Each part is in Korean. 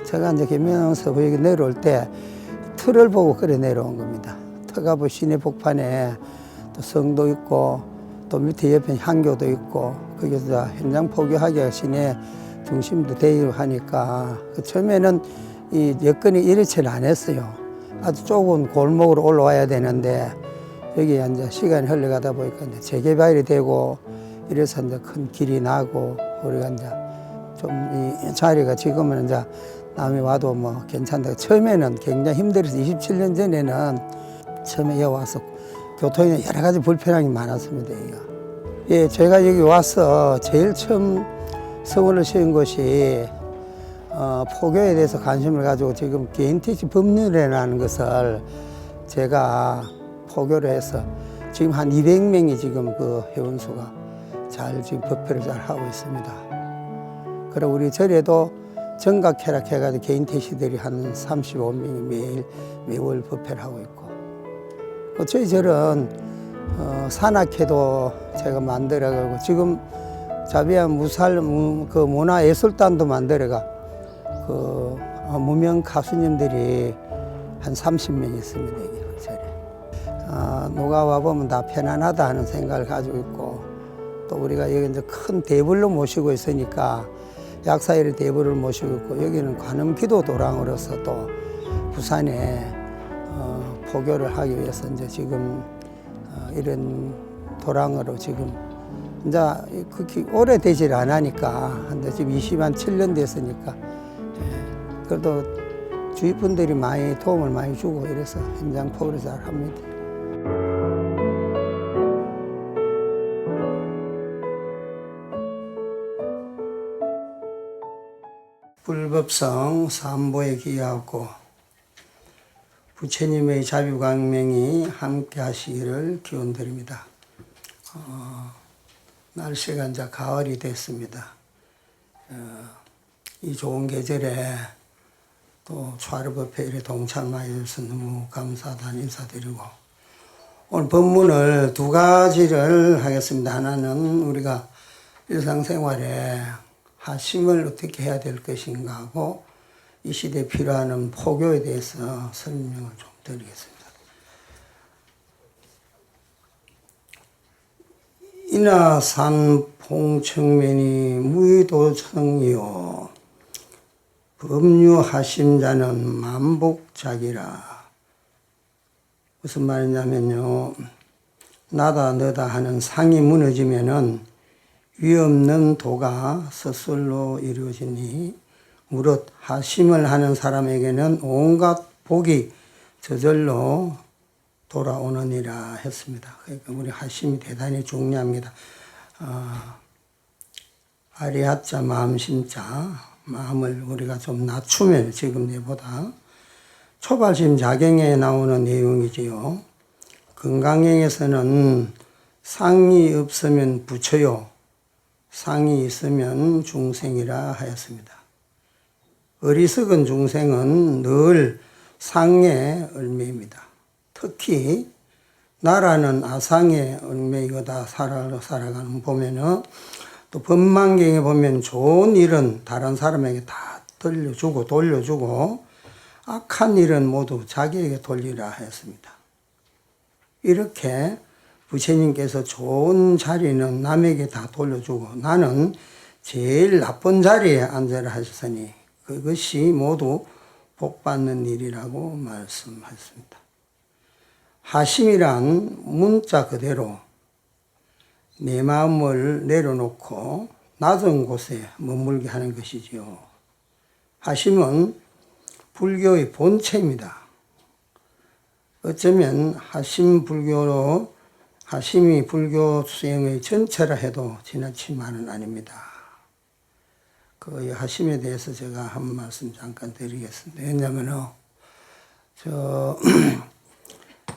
제가 이제 김명서 여기 내려올 때 터를 보고 그래 내려온 겁니다. 터가 시내 복판에 또 성도 있고 또 밑에 옆에 향교도 있고 거기서 현장 포교하기가 시내 중심도 되고 하니까 처음에는 이 여건이 이렇지는 않았어요. 아주 좁은 골목으로 올라와야 되는데 여기 이제 시간이 흘러가다 보니까 이제 재개발이 되고 이래서 이제 큰 길이 나고 우리가 이제 좀 이 자리가 지금은 이제 남이 와도 뭐 괜찮다. 처음에는 굉장히 힘들어서 27년 전에는 처음에 여기 와서 교통에 여러 가지 불편함이 많았습니다. 여기가. 예, 제가 여기 와서 제일 처음 서울을 세운 것이 포교에 대해서 관심을 가지고 지금 개인택시 법률이라는 것을 제가 포교를 해서 지금 한 200명이 지금 그 회원수가 잘 지금 법회를 잘 하고 있습니다. 그리고 우리 절에도 정각회락 해가지고 개인 택시들이 한 35명이 매월 법회를 하고 있고 저희 절은 산악회도 제가 만들어가고 지금 자비한 그 문화예술단도 만들어가 그 무명 가수님들이 한 30명 있습니다. 여기 절에. 누가 와보면 다 편안하다 하는 생각을 가지고 있고 또 우리가 여기 이제 큰 대불로 모시고 있으니까 약사일의 대불을 모시고 있고 여기는 관음기도 도랑으로서 또 부산에 포교를 하기 위해서 이제 지금 이런 도랑으로 지금 이제 그렇게 오래되질 않으니까 근데 지금 27년 됐으니까 그래도 주위 분들이 많이 도움을 많이 주고 이래서 현장 포교를 잘 합니다. 불법성 삼보에 기하고 부처님의 자비광명이 함께 하시기를 기원드립니다. 날씨가 이제 가을이 됐습니다. 이 좋은 계절에 또 초하루법회에 동참하여 주셔서 너무 감사하다는 인사드리고 오늘 법문을 두 가지를 하겠습니다. 하나는 우리가 일상생활에 하심을 어떻게 해야 될 것인가 하고 이 시대에 필요한 포교에 대해서 설명을 좀 드리겠습니다. 인하산 봉청면이 무의도청이요 법류하심자는 만복작이라. 무슨 말이냐면요, 나다 너다 하는 상이 무너지면은 위 없는 도가 스스로 이루어지니 무릇 하심을 하는 사람에게는 온갖 복이 저절로 돌아오느니라 했습니다. 그러니까 우리 하심이 대단히 중요합니다. 아리하자 마음심자, 마음을 우리가 좀 낮추면 지금 내보다 초발심 자경에 나오는 내용이지요. 건강행에서는 상이 없으면 부처요, 상이 있으면 중생이라 하였습니다. 어리석은 중생은 늘 상에 얽매입니다. 특히 나라는 아상에 얽매이거다 살아가는 보면은 또 법망경에 보면 좋은 일은 다른 사람에게 다 돌려주고 악한 일은 모두 자기에게 돌리라 했습니다. 이렇게 부처님께서 좋은 자리는 남에게 다 돌려주고 나는 제일 나쁜 자리에 앉아라 하셨으니 그것이 모두 복받는 일이라고 말씀하셨습니다. 하심이란 문자 그대로 내 마음을 내려놓고 낮은 곳에 머물게 하는 것이지요. 하심은 불교의 본체입니다. 어쩌면 하심이 불교 수행의 전체라 해도 지나칠 말은 아닙니다. 그 하심에 대해서 제가 한 말씀 잠깐 드리겠습니다. 왜냐면은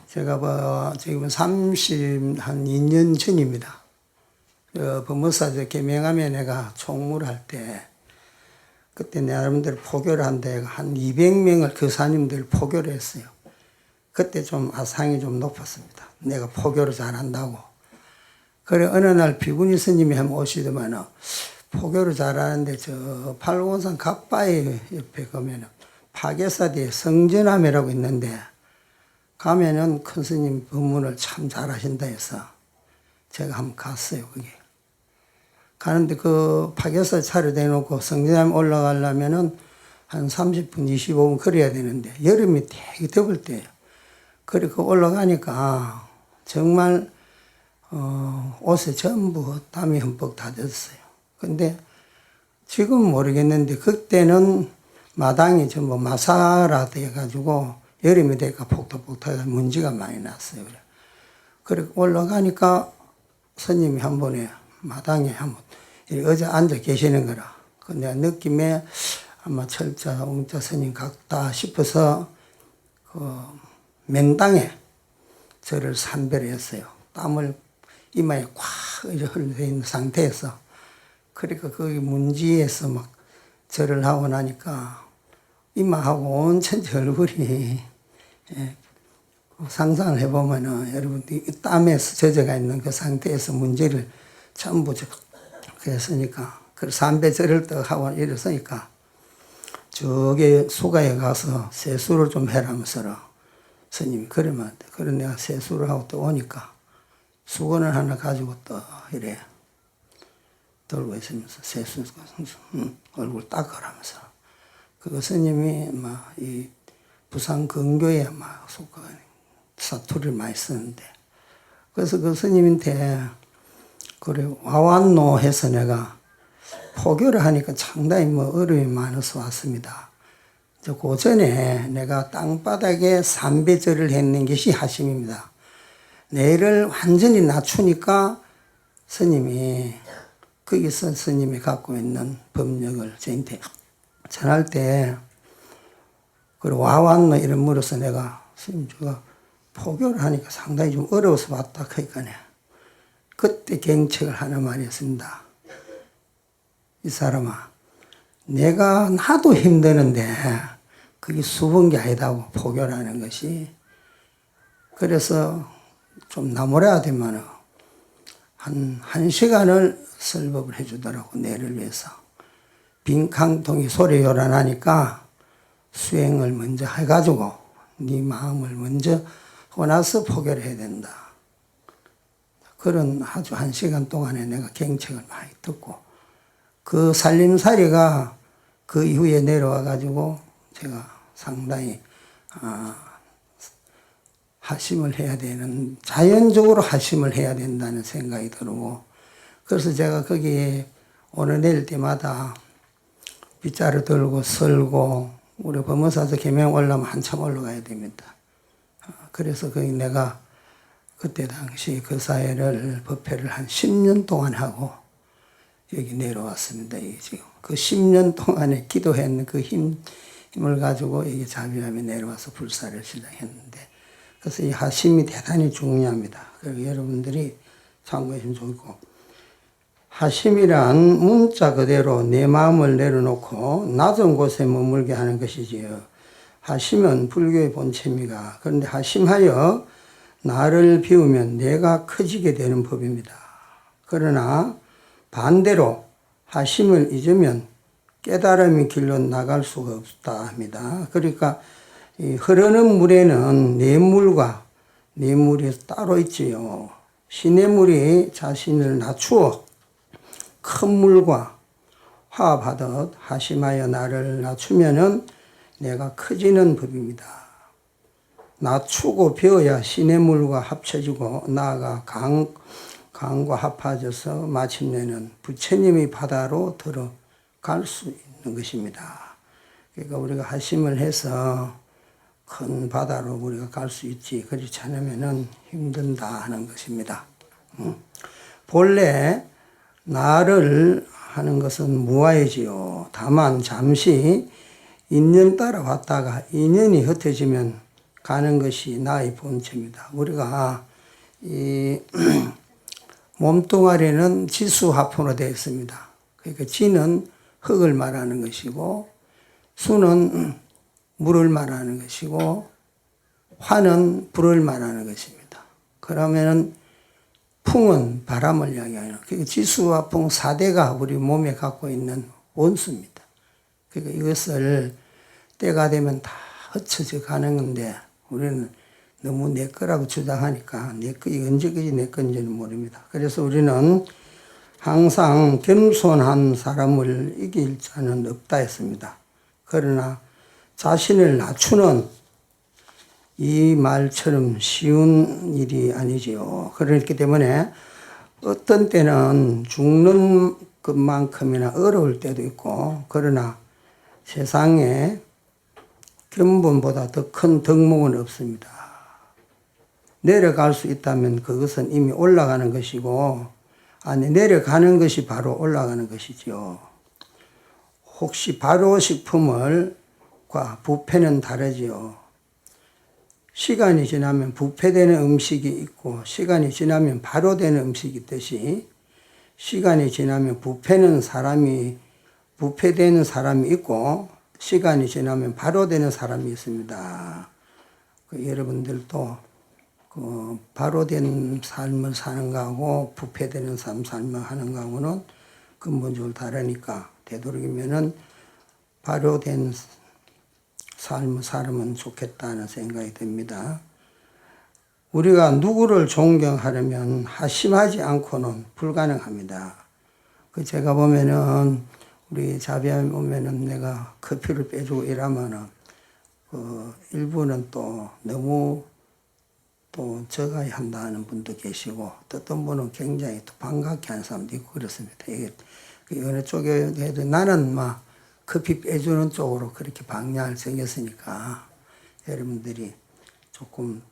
제가 지금 32년 전입니다. 법무사 개명하면 내가 총무할 때 그때 내 여러분들 포교를 한데 한 200명을 교사님들 포교를 했어요. 그때 좀 아상이 좀 높았습니다. 내가 포교를 잘한다고. 그래 어느 날 비구니 스님이 한번 오시더만은 포교를 잘하는데 저 팔공산 각바위 옆에 가면은 파괴사 뒤에 성전함이라고 있는데 가면은 큰 스님 법문을 참 잘하신다 해서 제가 한번 갔어요. 거기 가는데 그 파괴사 차를 대놓고 성전함 올라가려면은 한 30분 25분 걸어야 되는데 여름이 되게 더울 때예요. 그리고 올라가니까 정말 옷에 전부 땀이 흠뻑 다 젖었어요. 근데 지금 모르겠는데 그때는 마당이 전부 마사라 돼가지고 여름이 되니까 폭닥폭닥 먼지가 많이 났어요. 그리고 올라가니까 스님이 한 번에 마당에 한번 어제 앉아 계시는 거라. 그 내가 느낌에 아마 철자, 웅자 스님 같다 싶어서 그 명당에 저를 산별했어요. 땀을 이마에 꽉 흘러 있는 상태에서. 그러니까 거기 문지에서 막 절을 하고 나니까 이마하고 온 전체 얼굴이 상상을 해보면은 여러분들이 땀에서 젖어가 있는 그 상태에서 문제를 전부 했으니까 그 삼배절을 떡 하고 일어서니까 저기 수가에 가서 세수를 좀 해라면서 스님이 그러면 안 돼. 그래 내가 세수를 하고 또 오니까 수건을 하나 가지고 또 이래 들고 있으면서 세수 얼굴 닦으라면서 그 스님이 막 이 부산 근교에 막 사투리를 많이 쓰는데 그래서 그 스님한테 그래 와왔노 해서 내가 포교를 하니까 상당히 뭐 어려움이 많아서 왔습니다. 그 전에 내가 땅바닥에 삼배절을 했는 것이 하심입니다. 뇌를 완전히 낮추니까 스님이 거기서 스님이 갖고 있는 법력을 저한테 전할 때 그래 와왔노 이런 물어서 내가 스님 제가 포교를 하니까 상당히 좀 어려워서 왔다 그러니까 그때 경책을 하는 말이 었습니다. 이 사람아 내가 나도 힘드는데 그게 수번 게 아니다고 포교라는 것이. 그래서 좀 나무라야 되면 한 시간을 설법을 해주더라고 뇌를 위해서. 빈강통이 소리 요란하니까 수행을 먼저 해가지고 네 마음을 먼저 하고 나서 포교를 해야 된다. 그런 아주 한 시간 동안에 내가 경책을 많이 듣고 그 살림살이가 그 이후에 내려와가지고 제가 상당히 하심을 해야 되는 자연적으로 하심을 해야 된다는 생각이 들고 그래서 제가 거기에 오늘 내릴 때마다 빗자루 들고 설고 우리 법무사서 계명 올라면 한참 올라가야 됩니다. 그래서 거기 내가 그때 당시 그 사회를 법회를 한 10년 동안 하고 여기 내려왔습니다. 이게 지금 그 10년 동안에 기도했는 그 힘을 가지고 여기 자비함에 내려와서 불사를 시작했는데 그래서 이 하심이 대단히 중요합니다. 그리고 여러분들이 참고하시면 좋고 하심이란 문자 그대로 내 마음을 내려놓고 낮은 곳에 머물게 하는 것이지요. 하심은 불교의 본체입니다. 그런데 하심하여 나를 비우면 내가 커지게 되는 법입니다. 그러나 반대로 하심을 잊으면 깨달음이 길로 나갈 수가 없다 합니다. 그러니까 이 흐르는 물에는 내물이 따로 있지요. 시냇물이 자신을 낮추어 큰 물과 화합하듯 하심하여 나를 낮추면은 내가 커지는 법입니다. 낮추고 배워야 시냇물과 합쳐지고 나아가 강과 합해져서 마침내는 부처님의 바다로 들어갈 수 있는 것입니다. 그러니까 우리가 하심을 해서 큰 바다로 우리가 갈 수 있지 그렇지 않으면은 힘든다 하는 것입니다. 본래 나를 하는 것은 무아이지요. 다만 잠시 인연 따라 왔다가 인연이 흩어지면 가는 것이 나의 본체입니다. 우리가 이 몸뚱아리는 지수화풍으로 되어 있습니다. 그러니까 지는 흙을 말하는 것이고 수는 물을 말하는 것이고 화는 불을 말하는 것입니다. 그러면은 풍은 바람을 이야기하는, 그 지수와 풍 4대가 우리 몸에 갖고 있는 원수입니다. 그러니까 이것을 때가 되면 다 흩어져 가는 건데, 우리는 너무 내 거라고 주장하니까 이게 언제까지 내 건지는 모릅니다. 그래서 우리는 항상 겸손한 사람을 이길 자는 없다 했습니다. 그러나 자신을 낮추는 이 말처럼 쉬운 일이 아니지요. 그렇기 때문에 어떤 때는 죽는 것만큼이나 어려울 때도 있고, 그러나 세상에 견본보다 더 큰 덕목은 없습니다. 내려갈 수 있다면 그것은 이미 올라가는 것이고, 아니 내려가는 것이 바로 올라가는 것이죠. 혹시 바로 식품과 부패는 다르지요. 시간이 지나면 부패되는 음식이 있고, 시간이 지나면 바로 되는 음식이 있듯이, 시간이 지나면 부패되는 사람이 있고, 시간이 지나면 바로 되는 사람이 있습니다. 여러분들도 바로 된 삶을 사는 거하고 부패되는 삶을 하는 거하고는 근본적으로 다르니까, 되도록이면은 바로 된 삶을 살면 좋겠다는 생각이 듭니다. 우리가 누구를 존경하려면 하심하지 않고는 불가능합니다. 제가 보면은 우리 자비함에 보면은 내가 커피를 빼주고 이러면은 일부는 또 너무 또 적어야 한다는 분도 계시고, 또 어떤 분은 굉장히 또 반갑게 하는 사람도 있고 그렇습니다. 이게 어느 쪽에 해도 나는 막 커피 빼주는 쪽으로 그렇게 방향을 정했으니까, 여러분들이 조금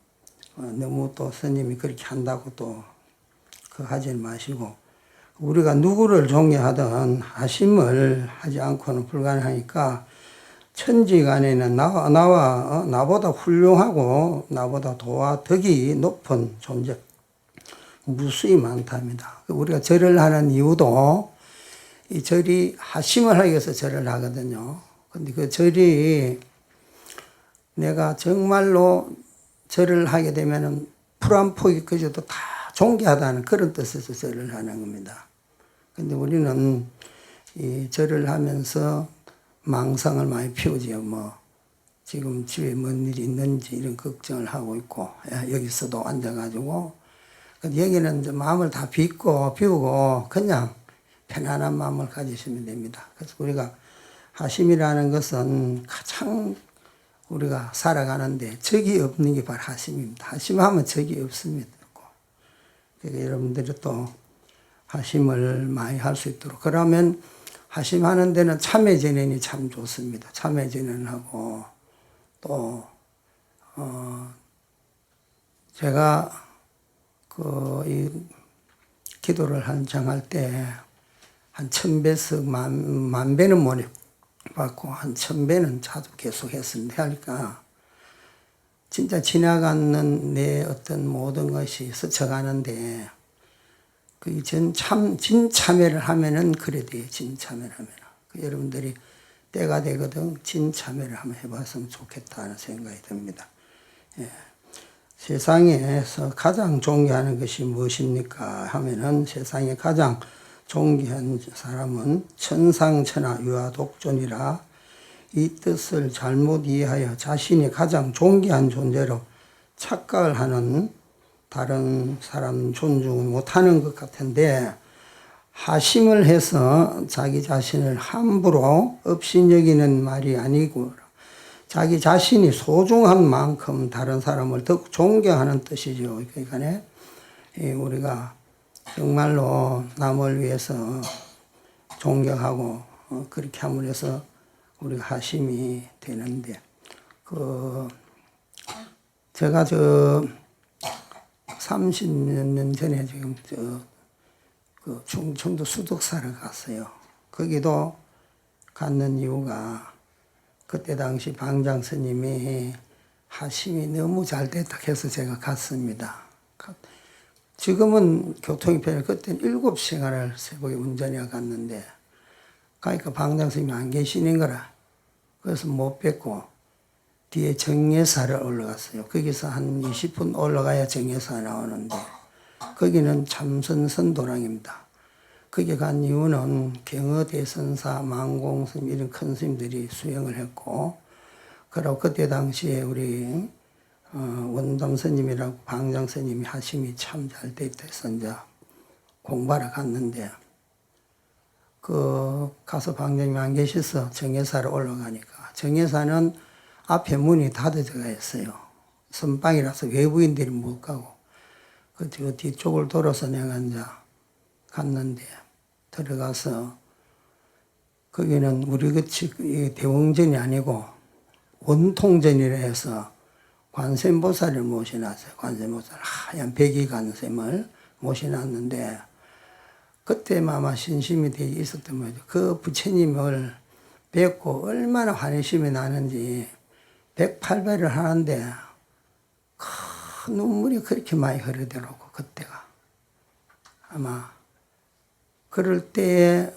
너무 또 스님이 그렇게 한다고 또 하지 마시고, 우리가 누구를 존경하든 하심을 하지 않고는 불가능하니까, 천지간에는 나보다 훌륭하고 나보다 도와 덕이 높은 존재 무수히 많답니다. 우리가 절을 하는 이유도 이 절이 하심을 하기 위해서 절을 하거든요. 근데 그 절이 내가 정말로 절을 하게 되면은 풀 한 폭이 그저도 다 존귀하다는 그런 뜻에서 절을 하는 겁니다. 근데 우리는 이 절을 하면서 망상을 많이 피우지요. 지금 집에 뭔 일이 있는지 이런 걱정을 하고 있고, 여기서도 앉아가지고, 여기는 이제 마음을 다 비우고 그냥 편안한 마음을 가지시면 됩니다. 그래서 우리가 하심이라는 것은 가장 우리가 살아가는데 적이 없는 게 바로 하심입니다. 하심하면 적이 없습니다. 그러니까 여러분들이 또 하심을 많이 할 수 있도록, 그러면 하심하는 데는 참회전연이 참 좋습니다. 참회전연하고 또 제가 이 기도를 한창할 때 한 1000배씩 만 배는 못 받고 한 1000배는 자주 계속 했습니다. 하니까 진짜 지나가는 내 어떤 모든 것이 스쳐가는데, 진참회를 하면은 그래 돼요. 진참회를 하면. 여러분들이 때가 되거든 진참회를 한번 해봤으면 좋겠다는 생각이 듭니다. 예. 세상에서 가장 존경하는 것이 무엇입니까 하면은, 세상에 가장 존귀한 사람은 천상천하 유아독존이라, 이 뜻을 잘못 이해하여 자신이 가장 존귀한 존재로 착각을 하는 다른 사람 존중을 못하는 것 같은데, 하심을 해서 자기 자신을 함부로 업신여기는 말이 아니고, 자기 자신이 소중한 만큼 다른 사람을 더 존경하는 뜻이죠. 그러니까 우리가 정말로 남을 위해서 존경하고 그렇게 함으로 해서 우리가 하심이 되는데, 제가 30년 전에 지금 충청도 수덕사를 갔어요. 거기도 갔는 이유가, 그때 당시 방장 스님이 하심이 너무 잘 됐다 해서 제가 갔습니다. 지금은 교통이 편해. 그때는 7시간을 새벽에 운전해 갔는데, 가니까 방장 스님이 안 계시는 거라. 그래서 못 뵙고 뒤에 정예사를 올라갔어요. 거기서 한 20분 올라가야 정예사 나오는데, 거기는 참선선도랑입니다. 거기 간 이유는 경어대선사, 망공스님 이런 큰 스님들이 수행을 했고, 그리고 그때 당시에 우리 원담 스님이라고 방장 스님이 하심이 참 잘 돼 있어서 이제 공부하러 갔는데, 가서 방장님이 안 계셔서 정예사로 올라가니까, 정예사는 앞에 문이 닫아져가 있어요. 선방이라서 외부인들이 못 가고, 그 뒤쪽을 돌아서 내가 이제 갔는데, 들어가서, 거기는 우리 같이 대웅전이 아니고 원통전이라 해서 관세음보살을 모셔놨어요. 관세음보살 하얀 백이관세음을 모셔놨는데, 그때만 아마 신심이 되어 있었던 거죠. 그 부처님을 뵙고 얼마나 환희심이 나는지 108배를 하는데 큰 눈물이 그렇게 많이 흐르더라고, 그때가. 아마 그럴 때에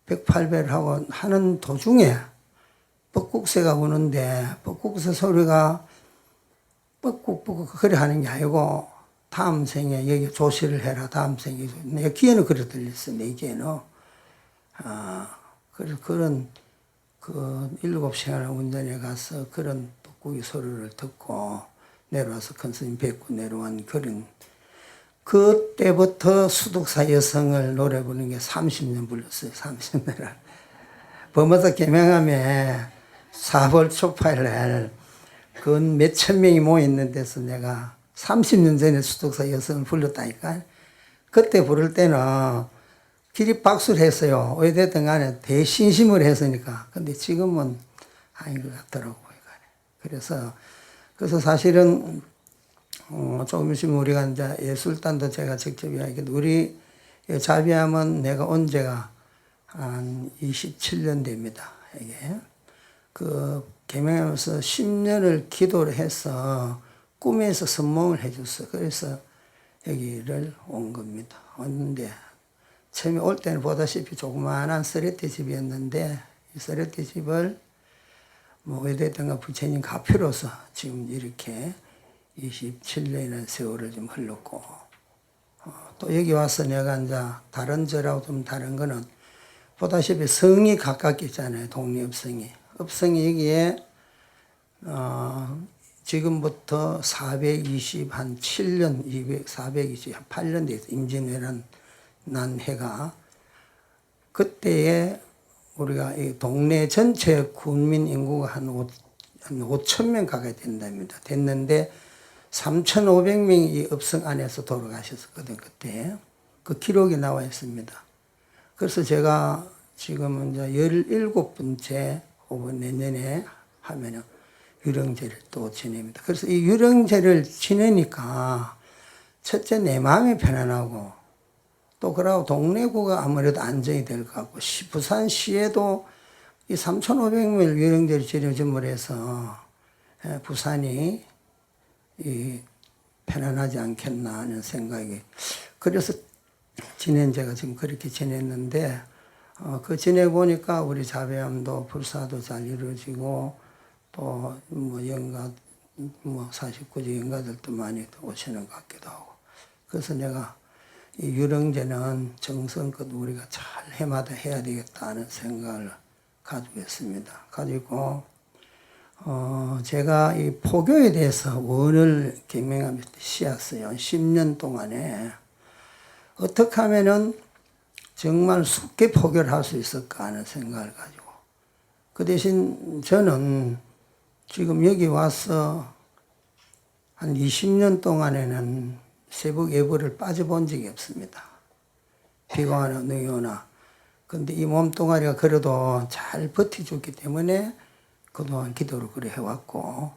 108배를 하고 하는 도중에 뻐국새가 우는데, 뻐국새 소리가 뻐국뻐국 그래 하는 게 아니고, 다음 생에 여기 조시를 해라, 다음 생에. 내 귀에는 그래 들렸어, 내 귀에는. 그런, 7시간을 운전해 가서 그런 뻐국이 소리를 듣고, 내려와서 큰 스님 뵙고 내려온 그런, 그때부터 수독사 여성을 노래 부르는 게 30년 불렀어요, 30년을. 범어사 개명함에 사벌 초파일날, 그건 몇천 명이 모였는 데서 내가 30년 전에 수독사 여성을 불렀다니까. 그때 부를 때는 기립박수를 했어요. 왜 됐든 간에 대신심을 했으니까. 근데 지금은 아닌 것 같더라고요. 그래서 사실은 조금 있으면 우리가 이제 예술단도 제가 직접 이야기해도, 우리 자비함은 내가 온 지가 한 27년 됩니다. 이게. 개명하면서 10년을 기도를 해서 꿈에서 선몽을 해줬어. 그래서 여기를 온 겁니다. 왔는데, 처음에 올 때는 보다시피 조그마한 서래대 집이었는데, 이 서래대 집을 외대등가 부처님 가표로서 지금 이렇게 27년이라는 세월을 좀 흘렀고, 또 여기 와서 내가 이제 다른 절하고 좀 다른 거는, 보다시피 성이 가깝게 있잖아요. 독립성이. 읍성이 여기에, 지금부터 427년, 428년 돼서 임진왜란 난 해가, 그때에 우리가 이 동네 전체 군민 인구가 한 5천 명 가까이 된답니다. 됐는데 3,500명이 이 읍성 안에서 돌아가셨었거든, 그때. 그 기록이 나와 있습니다. 그래서 제가 지금은 이제 17번째, 오번 내년에 하면은 유령제를 또 지냅니다. 그래서 이 유령제를 지내니까 첫째 내 마음이 편안하고, 또 그러고 동래구가 아무래도 안정이 될 것 같고, 부산시에도 이 3,500명 유령제를 지내줌을 해서 부산이 편안하지 않겠나 하는 생각이. 그래서 지낸 제가 지금 그렇게 지냈는데, 그 지내보니까 우리 자배함도 불사도 잘 이루어지고, 또 영가, 49지 영가들도 많이 오시는 것 같기도 하고. 그래서 내가 이 유령제는 정성껏 우리가 잘 해마다 해야 되겠다는 생각을 가지고 있습니다. 가지고, 제가 이 포교에 대해서 원을 개명하면서 씌었어요. 10년 동안에 어떻게 하면은 정말 쉽게 포교를 할 수 있을까 하는 생각을 가지고. 그 대신 저는 지금 여기 와서 한 20년 동안에는 새벽 예불을 빠져본 적이 없습니다. 비가 오나 눈이 오나. 근데 이 몸뚱아리가 그래도 잘 버텨줬기 때문에 그동안 기도를 그래 해왔고,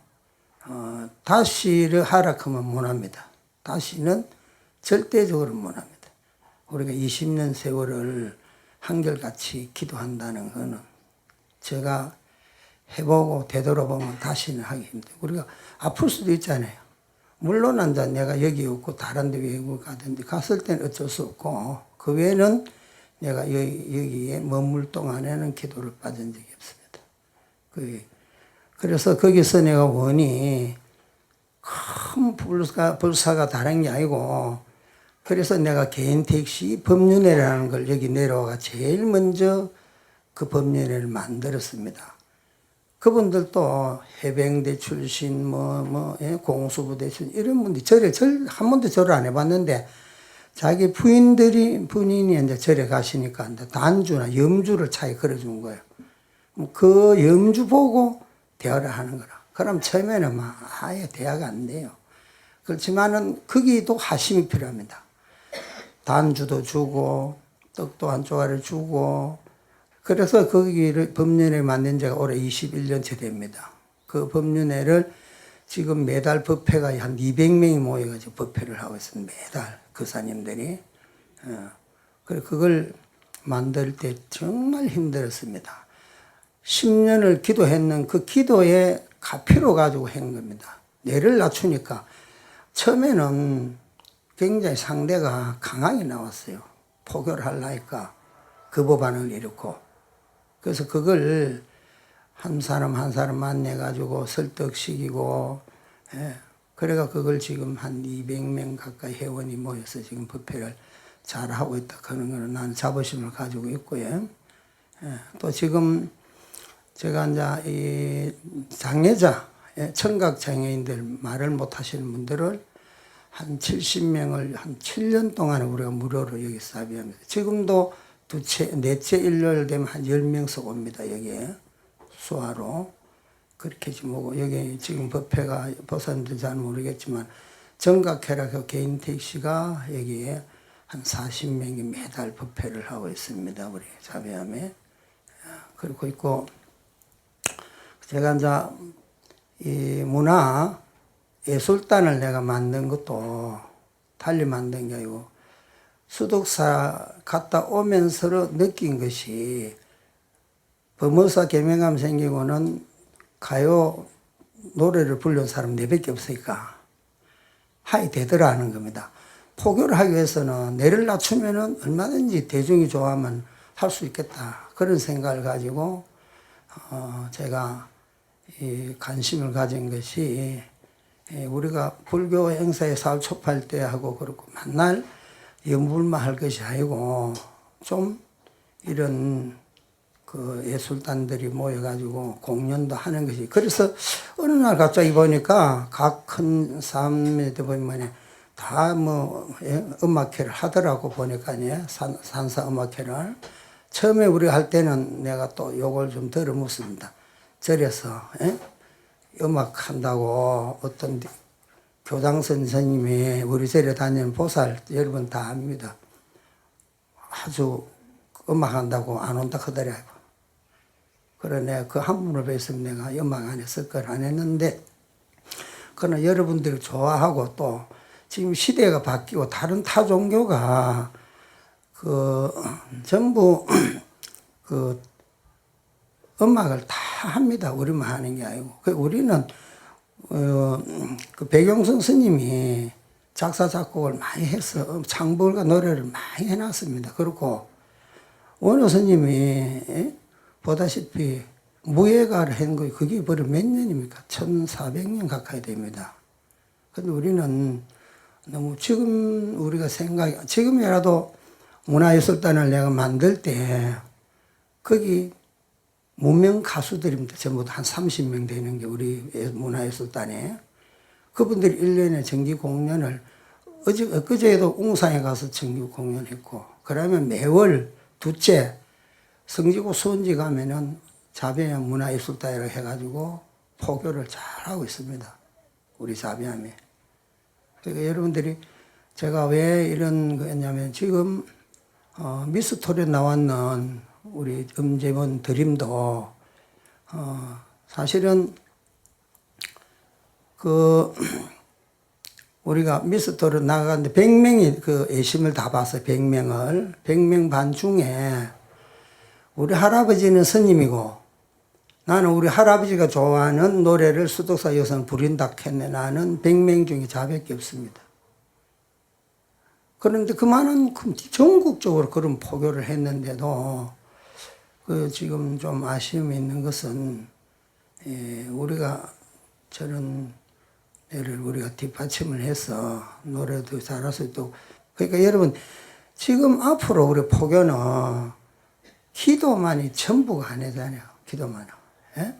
다시를 하락하면 못합니다. 다시는 절대적으로 못합니다. 우리가 20년 세월을 한결같이 기도한다는 거는 제가 해보고 되돌아보면 다시는 하기 힘들어요. 우리가 아플 수도 있잖아요. 물론 이제 내가 여기 없고 다른 데 외국 가든지 갔을 때는 어쩔 수 없고, 그 외에는 내가 여기에 머물 동안에는 기도를 빠진 적이 없습니다. 그래서 거기서 내가 원이 큰 불사가 다른 게 아니고, 그래서 내가 개인 택시 법률회라는 걸 여기 내려와가 제일 먼저 그 법률회를 만들었습니다. 그분들도 해병대 출신, 공수부대 출신, 이런 분들이 한 번도 절을 안 해봤는데, 자기 부인이 이제 절에 가시니까 이제 단주나 염주를 차에 걸어준 거예요. 그 염주 보고 대화를 하는 거라. 그럼 처음에는 막 아예 대화가 안 돼요. 그렇지만은 거기도 하심이 필요합니다. 단주도 주고, 떡도 한 조각을 주고, 그래서 거기를 법륜회 만든 지가 올해 21년째 됩니다. 그 법륜회를 지금 매달 법회가 한 200명이 모여가지고 법회를 하고 있습니다. 매달 거사님들이. 그래서 그걸 만들 때 정말 힘들었습니다. 10년을 기도했는 그 기도에 가피로 가지고 한 겁니다. 뇌를 낮추니까 처음에는 굉장히 상대가 강하게 나왔어요. 포교를 하려니까 거부 반응을 일으키고. 그래서 그걸 한 사람 한 사람 만나가지고 설득시키고, 그래가 그걸 지금 한 200명 가까이 회원이 모여서 지금 법회를 잘 하고 있다. 그런 거는 나는 자부심을 가지고 있고요. 또 지금 제가 이제 이 장애자, 청각 장애인들 말을 못 하시는 분들을 한 70명을 한 7년 동안 우리가 무료로 여기 사비합니다. 지금도 넷째 일요일 되면 한 10명씩 옵니다. 여기에 수화로. 그렇게 지금 오고, 여기 지금 법회가 보선인지 잘 모르겠지만, 정각회라고 개인 택시가 여기에 한 40명이 매달 법회를 하고 있습니다. 우리 자비함에. 그리고 있고, 제가 이제 이 문화 예술단을 내가 만든 것도 달리 만든 게 아니고, 수독사 갔다 오면서 느낀 것이, 범어사 개명감 생기고는 가요 노래를 부르는 사람 4밖에 없으니까 하이 되더라 하는 겁니다. 포교를 하기 위해서는 뇌를 낮추면은 얼마든지 대중이 좋아하면 할 수 있겠다. 그런 생각을 가지고 제가 이 관심을 가진 것이, 우리가 불교 행사에 사흘 촉발 때 하고 그렇고 맨날 염불만 할 것이 아니고, 좀 이런 그 예술단들이 모여가지고 공연도 하는 것이. 그래서 어느 날 갑자기 보니까 각 큰 사람들 보면 다 음악회를 하더라고. 보니까 산사 음악회를. 처음에 우리가 할 때는 내가 또 요걸 좀 들어 묻습니다. 절에서 음악 한다고 어떤 교장 선생님이 우리 절에 다니는 보살 여러분 다 압니다. 아주 음악 한다고 안 온다 하더라고. 그래 내가 그 한 분을 뵀으면 내가 음악 안 했을 걸 안 했는데, 그러나 여러분들이 좋아하고, 또 지금 시대가 바뀌고 다른 타 종교가 전부 음악을 다 합니다. 우리만 하는 게 아니고. 우리는 그 백용선 스님이 작사 작곡을 많이 해서 창법과 노래를 많이 해놨습니다. 그렇고 원효 스님이 보다시피 무예가를 한 거예요. 그게 벌써 몇 년입니까? 1400년 가까이 됩니다. 근데 우리는 너무 지금 우리가 지금이라도 문화예술단을 내가 만들 때 거기 무명 가수들입니다. 전부 한 30명 되는 게 우리 문화예술단에. 그분들이 1년에 정기 공연을, 엊그제도 웅산에 가서 정기 공연했고, 그러면 매월 둘째 성지고 수원지 가면은 자비암 문화예술단이라고 해가지고 포교를 잘하고 있습니다. 우리 자비암에. 그러니까 여러분들이 제가 왜 이런 거였냐면, 지금 미스토리에 나왔는 우리 음재원 드림도 사실은 우리가 미스터로 나가는데 100명이 그 예심을 다 봤어요. 100명 반 중에 우리 할아버지는 스님이고, 나는 우리 할아버지가 좋아하는 노래를 수덕사 여성 부린다 했네. 나는 100명 중에 자밖에 없습니다. 그런데 그 많은 전국적으로 그런 포교를 했는데도 지금 좀 아쉬움이 있는 것은, 우리가 저런 애를 우리가 뒷받침을 해서 노래도 잘할 수 있도록, 그러니까 여러분, 지금 앞으로 우리 포교는 기도만이 전부가 아니잖아요. 기도만은. 예?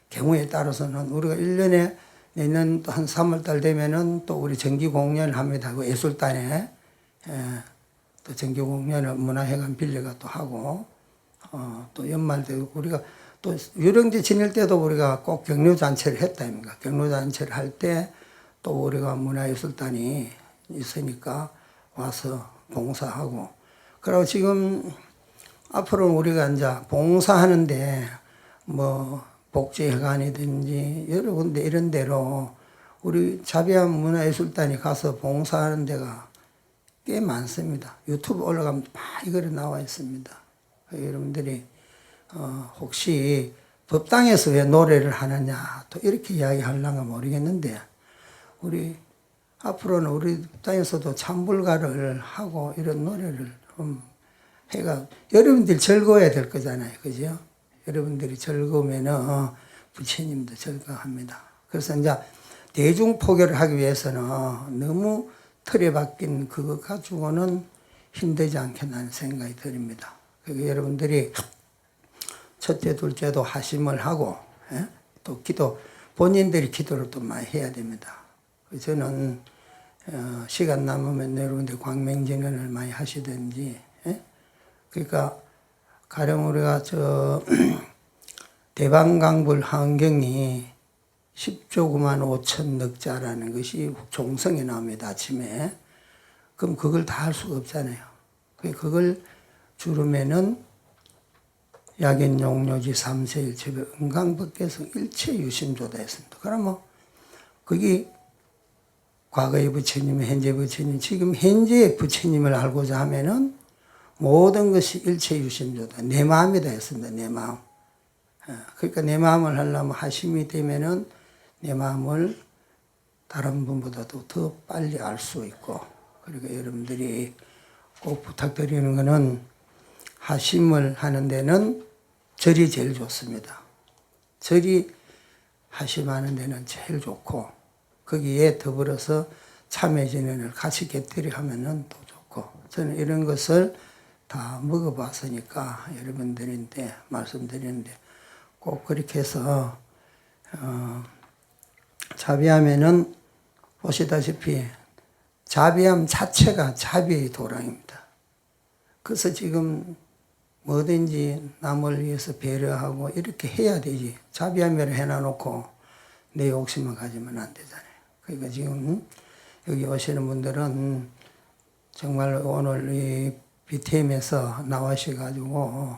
경우에 따라서는 우리가 1년에 내년 또 한 3월달 되면은 또 우리 정기 공연을 합니다. 그 예술단에. 예, 또 정기 공연을 문화회관 빌려가 또 하고, 또 연말 되고 우리가 또 유령제 지낼 때도 우리가 꼭 격려잔치를 했다, 아닙니까? 격려잔치를 할 때 또 우리가 문화예술단이 있으니까 와서 봉사하고. 그리고 지금 앞으로 우리가 이제 봉사하는데 뭐 복지회관이든지 여러 군데 이런 데로 우리 자비암 문화예술단이 가서 봉사하는 데가 꽤 많습니다. 유튜브 올라가면 많이 글이 나와 있습니다. 여러분들이 혹시 법당에서 왜 노래를 하느냐 또 이렇게 이야기하려면 모르겠는데 우리 앞으로는 우리 법당에서도 찬불가를 하고 이런 노래를 좀 해가 여러분들이 즐거워야 될 거잖아요. 그죠? 여러분들이 즐거우면은 부처님도 즐거워합니다. 그래서 이제 대중포교를 하기 위해서는 너무 틀에 박힌 그거 가지고는 힘들지 않겠나는 생각이 듭니다. 그러니까 여러분들이 첫째, 둘째도 하심을 하고, 예? 또 기도, 본인들이 기도를 또 많이 해야 됩니다. 저는, 시간 남으면 여러분들 광명진언을 많이 하시든지, 예? 그러니까, 가령 우리가 대방강불 한경이 10조 9만 5천 넉자라는 것이 종성에 나옵니다, 아침에. 그럼 그걸 다 할 수가 없잖아요. 그걸 주르면은 약인용료지 삼세일체배 은강법계성 일체유심조다 했습니다. 그러면 거기 과거의 부처님, 현재 부처님, 지금 현재의 부처님을 알고자 하면은 모든 것이 일체유심조다. 내 마음이다 했습니다. 내 마음. 그러니까 내 마음을 하려면 하심이 되면은 내 마음을 다른 분보다도 더 빨리 알 수 있고, 그러니까 여러분들이 꼭 부탁드리는 것은 하심을 하는 데는 절이 제일 좋습니다. 절이 하심하는 데는 제일 좋고, 거기에 더불어서 참회진언을 같이 곁들이 하면은 또 좋고, 저는 이런 것을 다 먹어봤으니까 여러분들한테 말씀드리는데 꼭 그렇게 해서, 자비하면은 보시다시피 자비함 자체가 자비의 도량입니다. 그래서 지금 뭐든지 남을 위해서 배려하고 이렇게 해야 되지. 자비함이라 해놔놓고 내 욕심만 가지면 안 되잖아요. 그러니까 지금 여기 오시는 분들은 정말 오늘 이 BTM에서 나와셔가지고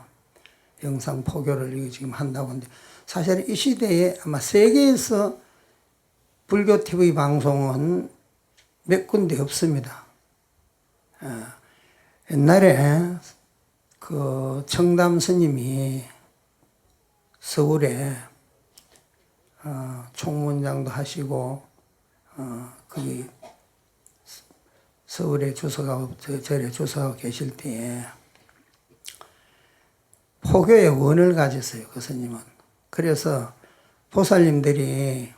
영상 포교를 지금 한다고 하는데 사실은 이 시대에 아마 세계에서 불교 TV 방송은 몇 군데 없습니다. 옛날에 그 청담 스님이 서울에 총무장도 하시고 거기 서울에 주석하고 절에 주석하고 계실 때에 포교의 원을 가졌어요. 그 스님은. 그래서 보살님들이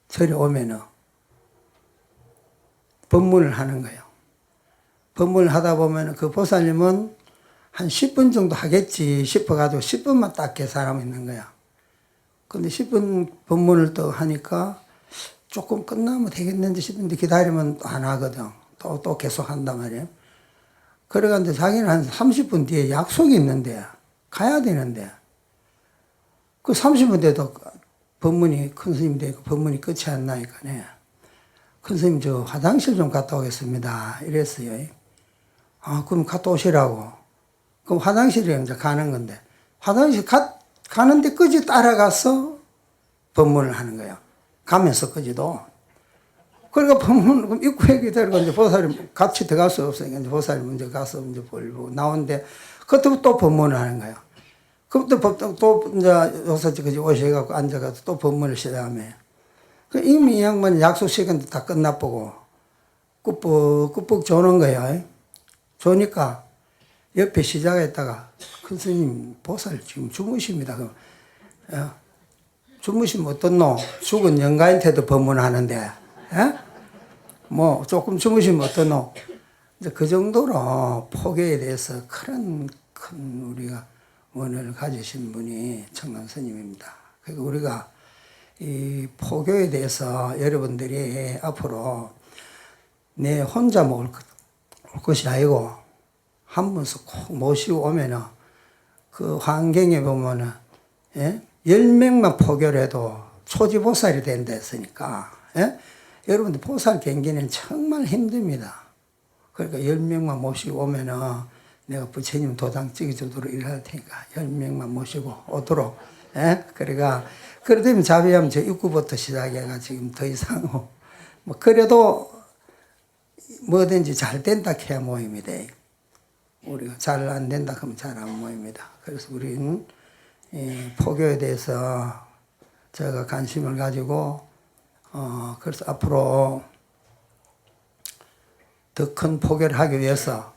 절에 오면은 법문을 하는 거예요. 법문을 하다 보면 그 보살님은 한 10분 정도 하겠지 싶어가지고 10분만 딱 계산하고 있는 거야. 근데 10분 법문을 또 하니까 조금 끝나면 되겠는지 싶은데 기다리면 또 안 하거든. 또 계속 한단 말이에요. 그래가지고 자기는 한 30분 뒤에 약속이 있는데, 가야 되는데, 그 30분 돼도 법문이, 큰 스님 되고 법문이 끝이 안 나니까네. 큰 스님 저 화장실 좀 갔다 오겠습니다. 이랬어요. 그럼 갔다 오시라고. 그럼 화장실에 이제 가는 건데, 화장실 가는데 끝이 따라가서 법문을 하는 거예요. 가면서 끝이도. 그러니까 법문, 입구에 기다리고 이제 보살님 같이 들어갈 수 없으니까 이제 보살님 먼저 가서 이제 보고 나오는데, 그때부터 또 법문을 하는 거예요. 그럼 또 이제 요사지까지 오셔갖고 앉아가지고 또 법문을 시작하면, 이미 이 양반이 약속 시간도 다 끝나보고, 꾸벅꾸벅 조는 거예요. 조니까 옆에 시작했다가, 큰 스님 보살 지금 주무십니다. 주무시면 어떻노? 죽은 영가한테도 법문하는데, 예? 뭐 조금 주무시면 어떠노? 이제 그 정도로 포교에 대해서 큰 우리가 원을 가지신 분이 청란 스님입니다. 그러니까 우리가 이 포교에 대해서 여러분들이 앞으로 내 혼자 올 것이 아니고 한 분씩 꼭 모시고 오면은 그 환경에 보면은 10명만 포교를 해도 초지보살이 된다 했으니까 여러분들 보살 경기는 정말 힘듭니다. 그러니까 10명만 모시고 오면은 내가 부처님 도장 찍어주도록 일할 테니까 10명만 모시고 오도록 그러니까 그러면 자비하면 저 입구부터 시작해가 지금 더 이상 뭐 그래도 뭐든지 잘 된다 해야 모입니다. 우리가 잘 안 된다 하면 잘 안 모입니다. 그래서 우리는 이 포교에 대해서 제가 관심을 가지고 그래서 앞으로 더 큰 포교를 하기 위해서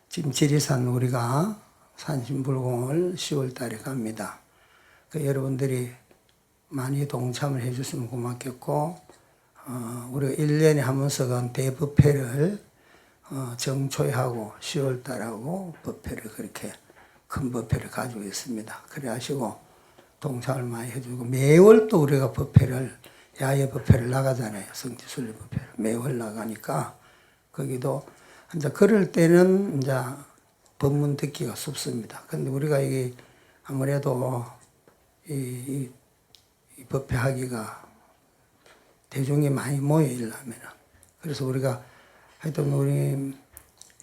지금 지리산 우리가 산신불공을 10월 달에 갑니다. 그 여러분들이 많이 동참을 해주시면 고맙겠고 우리가 1년에 한 번씩은 대법회를 정초회하고 10월 달하고 법회를 그렇게 큰 법회를 가지고 있습니다. 그래 하시고 동참을 많이 해주고 매월 또 우리가 법회를 야외 법회를 나가잖아요. 성지순례 법회를 매월 나가니까 거기도 이제 그럴 때는 이제 법문 듣기가 쉽습니다. 근데 우리가 이게 아무래도 이 법회 하기가 대중이 많이 모여 있려면은 그래서 우리가 하여튼 우리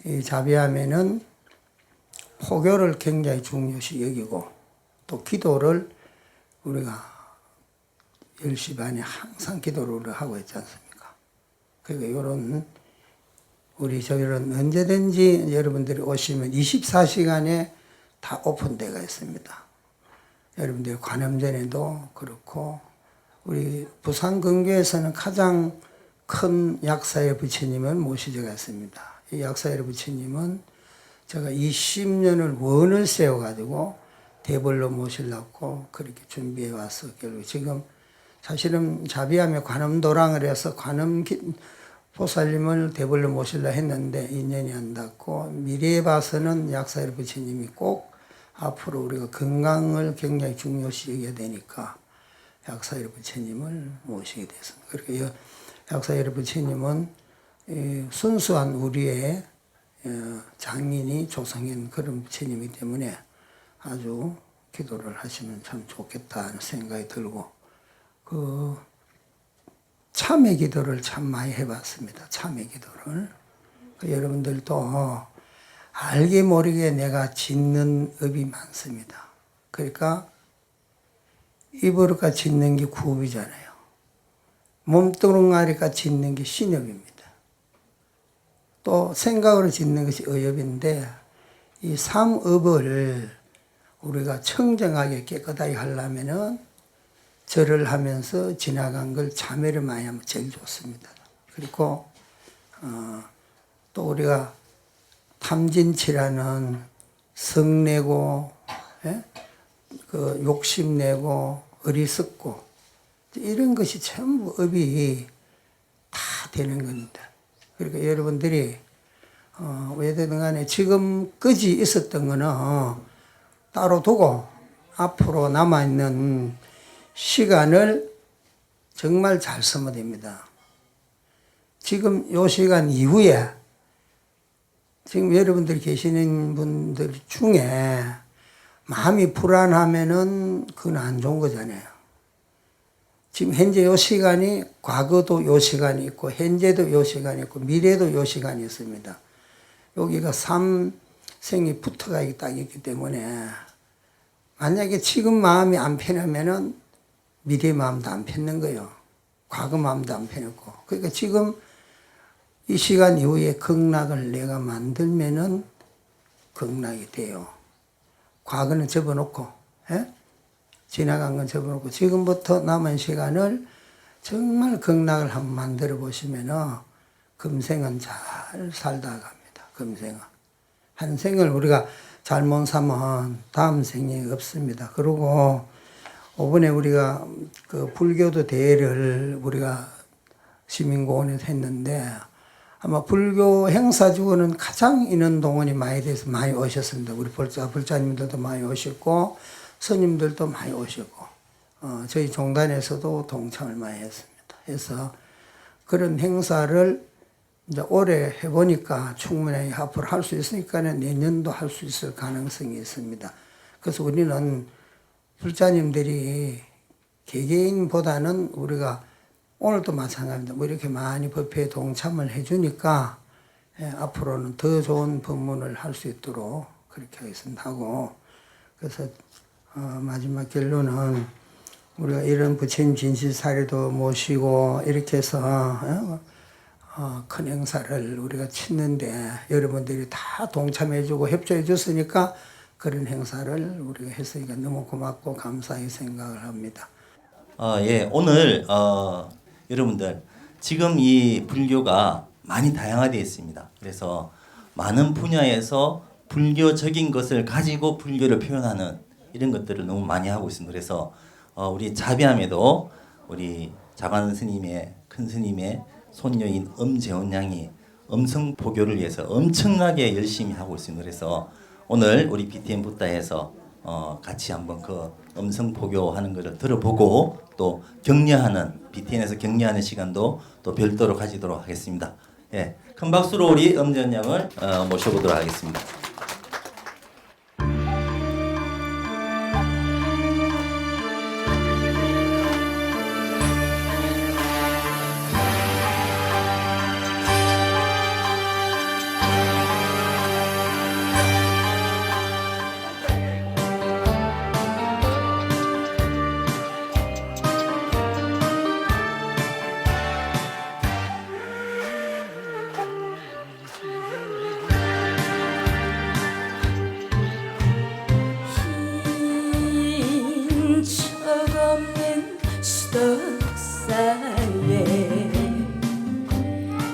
이 자비하면은 포교를 굉장히 중요시 여기고 또 기도를 우리가 10시 반에 항상 기도를 하고 있지 않습니까? 그러니까 이런 우리 저기는 언제든지 여러분들이 오시면 24시간에 다 오픈되어 있습니다. 여러분들 관음전에도 그렇고 우리 부산 근교에서는 가장 큰 약사의 부처님을 모시제가 있습니다. 이 약사의 부처님은 제가 20년을 원을 세워가지고 대벌로 모시려고 그렇게 준비해 와서 결국 지금 사실은 자비하며 관음도랑을 해서 관음 보살님을 대벌로 모시려 했는데 인연이 안 닿고 미래에 봐서는 약사의 부처님이 꼭 앞으로 우리가 건강을 굉장히 중요시 여겨야 되니까 약사의 부처님을 모시게 됐습니다. 그렇게 약사의 부처님은 순수한 우리의 장인이 조성한 그런 부처님이기 때문에 아주 기도를 하시면 참 좋겠다는 생각이 들고 그 참회 기도를 참 많이 해봤습니다. 참회 기도를 여러분들도 알게 모르게 내가 짓는 업이 많습니다. 그러니까 입으로까 짓는 게 구업이잖아요. 몸뚱아리가 짓는 게 신업입니다. 또 생각으로 짓는 것이 의업인데 이 삼업을 우리가 청정하게 깨끗하게 하려면은 절을 하면서 지나간 걸 참회를 많이 하면 제일 좋습니다. 그리고 또 우리가 탐진치라는 성내고 그 욕심내고 어리석고 이런 것이 전부 업이 다 되는 겁니다. 그러니까 여러분들이 왜든 간에 지금까지 있었던 거는 따로 두고 앞으로 남아있는 시간을 정말 잘 쓰면 됩니다. 지금 요 시간 이후에 지금 여러분들이 계시는 분들 중에 마음이 불안하면은 그건 안 좋은 거잖아요. 지금 현재 요 시간이 과거도 요 시간이 있고 현재도 요 시간이 있고 미래도 요 시간이 있습니다. 여기가 삼생이 붙어가 딱 있기 때문에 만약에 지금 마음이 안 편하면은 미래 마음도 안 편는 거예요. 과거 마음도 안 편했고. 그러니까 지금 이 시간 이후에 극락을 내가 만들면은 극락이 돼요. 과거는 접어놓고, 지나간 건 접어놓고, 지금부터 남은 시간을 정말 극락을 한번 만들어 보시면은 금생은 잘 살다 갑니다. 금생은. 한 생을 우리가 잘못 사면 다음 생이 없습니다. 그리고 이번에 우리가 그 불교도 대회를 우리가 시민공원에서 했는데 아마 불교 행사 중에는 가장 인원 동원이 많이 돼서 많이 오셨습니다. 우리 불자님들도 많이 오셨고 스님들도 많이 오셨고 저희 종단에서도 동참을 많이 했습니다. 그래서 그런 행사를 이제 올해 해보니까 충분히 앞으로 할 수 있으니까 내년도 할 수 있을 가능성이 있습니다. 그래서 우리는 불자님들이 개개인보다는 우리가 오늘도 마찬가지입니다. 뭐 이렇게 많이 법회에 동참을 해주니까 앞으로는 더 좋은 법문을 할 수 있도록 그렇게 하겠습니다 하고, 그래서 마지막 결론은 우리가 이런 부처님 진실사례도 모시고 이렇게 해서 큰 행사를 우리가 치는데 여러분들이 다 동참해주고 협조해줬으니까 그런 행사를 우리가 했으니까 너무 고맙고 감사히 생각을 합니다. 예, 오늘 여러분들 지금 이 불교가 많이 다양화되어 있습니다. 그래서 많은 분야에서 불교적인 것을 가지고 불교를 표현하는 이런 것들을 너무 많이 하고 있습니다. 그래서 우리 자비함에도 우리 자관 스님의 큰 스님의 손녀인 엄재원 양이 엄성포교를 위해서 엄청나게 열심히 하고 있습니다. 그래서 오늘 우리 BTN 부다에서 같이 한번 그 엄성포교 하는 것을 들어보고 또 격려하는 BTN에서 격려하는 시간도 또 별도로 가지도록 하겠습니다. 예, 큰 박수로 우리 엄재원 양을 모셔보도록 하겠습니다.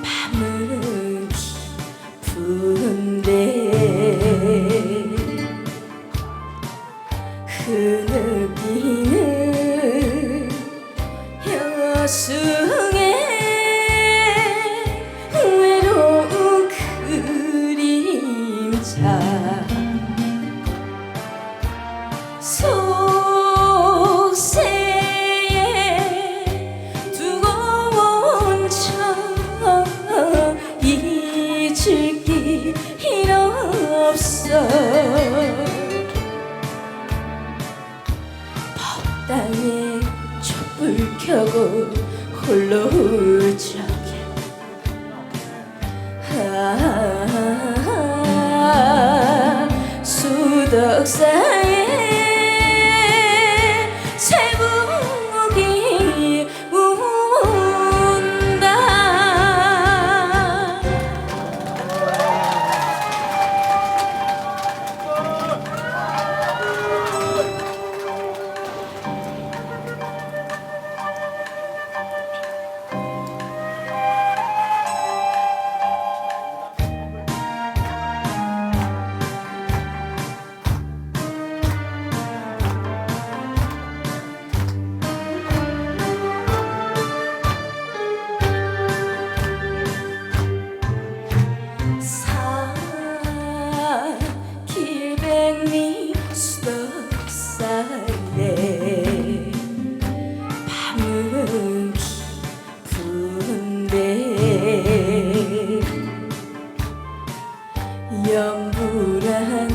밤은 깊은데 흐느끼는 여승의 외로운 그림자 땅에 촛불 켜고 홀로 울적해 수덕사에 새북이 운다. 길백리 수덕사에 밤은 깊은데 영불하는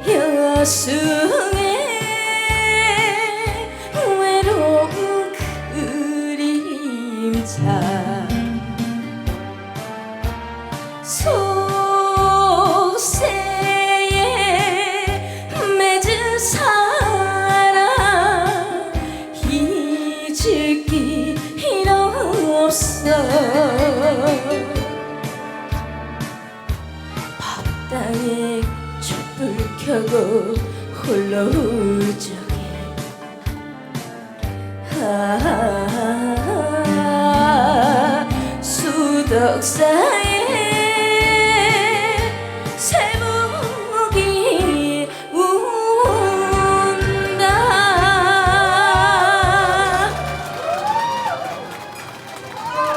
여승의 외로운 그림자 속세에 맺은 사랑 잊을 길 없어. 법당에 촛불 켜고 홀로 울적해 수덕사에 새북이 운다.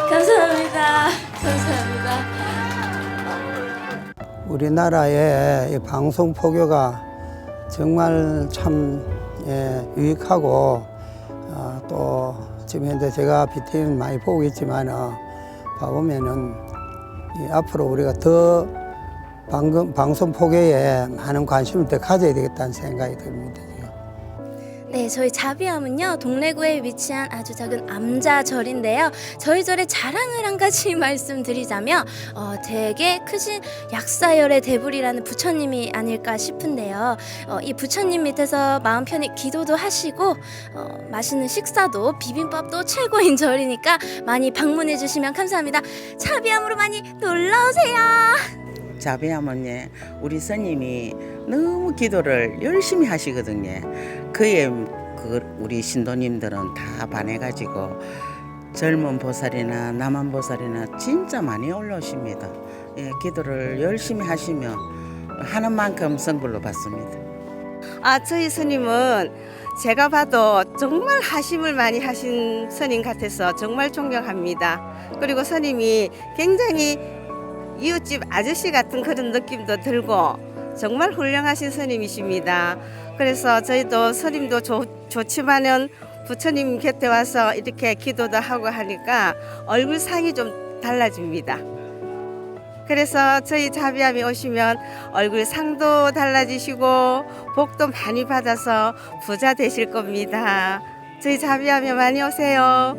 감사합니다. 우리나라의 이 방송 포교가 정말 참 유익하고 또 지금 현재 제가 BTN 많이 보고 있지만 봐보면은 앞으로 우리가 더 방송 포교에 많은 관심을 더 가져야 되겠다는 생각이 듭니다. 네, 저희 자비암은요 동래구에 위치한 아주 작은 암자절인데요. 저희 절의 자랑을 한 가지 말씀드리자면 되게 크신 약사열의 대불이라는 부처님이 아닐까 싶은데요. 이 부처님 밑에서 마음 편히 기도도 하시고 맛있는 식사도 비빔밥도 최고인 절이니까 많이 방문해 주시면 감사합니다. 자비암으로 많이 놀러 오세요. 자비하면 우리 스님이 너무 기도를 열심히 하시거든요. 그에 우리 신도님들은 다 반해가지고 젊은 보살이나 남한 보살이나 진짜 많이 올라오십니다. 기도를 열심히 하시면 하는 만큼 성불로 받습니다. 저희 스님은 제가 봐도 정말 하심을 많이 하신 스님 같아서 정말 존경합니다. 그리고 스님이 굉장히 이웃집 아저씨 같은 그런 느낌도 들고 정말 훌륭하신 스님이십니다. 그래서 저희도 스님도 좋지만은 부처님 곁에 와서 이렇게 기도도 하고 하니까 얼굴상이 좀 달라집니다. 그래서 저희 자비암에 오시면 얼굴상도 달라지시고 복도 많이 받아서 부자 되실 겁니다. 저희 자비암에 많이 오세요.